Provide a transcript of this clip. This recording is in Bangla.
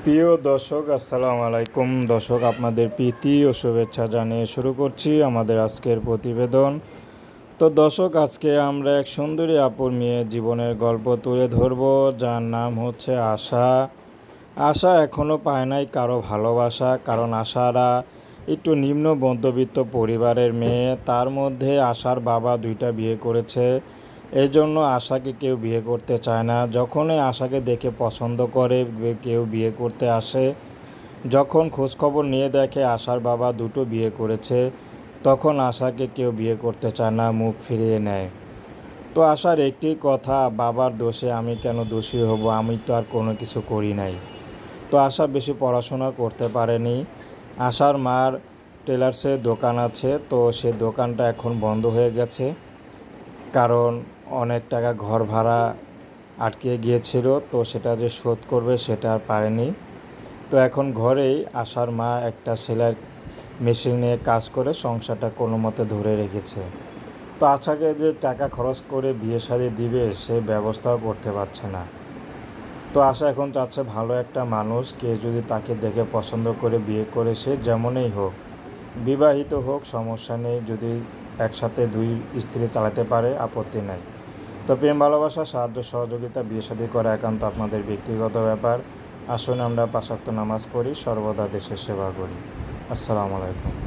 প্রিয় দর্শক, আসসালামু আলাইকুম। দর্শক, আপনাদের প্রীতি ও শুভেচ্ছা জানিয়ে শুরু করছি আমাদের আজকের প্রতিবেদন। তো দর্শক, আজকে আমরা এক সুন্দরী আপুর মেয়ের জীবনের গল্প তুলে ধরব, যার নাম হচ্ছে আশা। আশা এখনও পায় নাই কারো ভালোবাসা, কারণ আশারা একটু নিম্ন মধ্যবিত্ত পরিবারের মেয়ে। তার মধ্যে আশার বাবা দুইটা বিয়ে করেছে, এই জন্য আশাকে কেউ বিয়ে করতে চায় না। যখনই আশাকে দেখে পছন্দ করে কেউ বিয়ে করতে আসে, যখন খোঁজখবর নিয়ে দেখে আশার বাবা দুটো বিয়ে করেছে, তখন আশাকে কেউ বিয়ে করতে চায় না, মুখ ফিরিয়ে নেয়। তো আশার একটি কথা, বাবার দোষে আমি কেন দোষী হব, আমি তো আর কোনো কিছু করি নাই। তো আশা বেশি পড়াশোনা করতে পারেনি। আশার মার টেলার্সের দোকান আছে, তো সে দোকানটা এখন বন্ধ হয়ে গেছে, কারণ অনেক টাকা ঘর ভাড়া আটকে গিয়েছিল, তো সেটা যে শোধ করবে সেটা আর পারেনি। তো এখন ঘরেই আশার মা একটা সেলাই মেশিন নিয়ে কাজ করে সংসারটা কোনো মতে ধরে রেখেছে। তো আশাকে যে টাকা খরচ করে বিয়ে শাদী দিবে সে ব্যবস্থাও করতে পারছে না। তো আশা এখন চাচ্ছে ভালো একটা মানুষ, কে যদি তাকে দেখে পছন্দ করে বিয়ে করে, সে যেমনই হোক, বিবাহিত হোক, সমস্যা নেই, যদি একসাথে দুই স্ত্রী চালাতে পারে আপত্তি নাই। তো প্রেম ভালোবাসা, সাহায্য সহযোগিতা, বিয়ে শাদী করা একান্ত আপনাদের ব্যক্তিগত ব্যাপার। আসুন আমরা ৫ ওয়াক্ত নামাজ পড়ি, সর্বদা দেশের সেবা করি। আসসালামু আলাইকুম।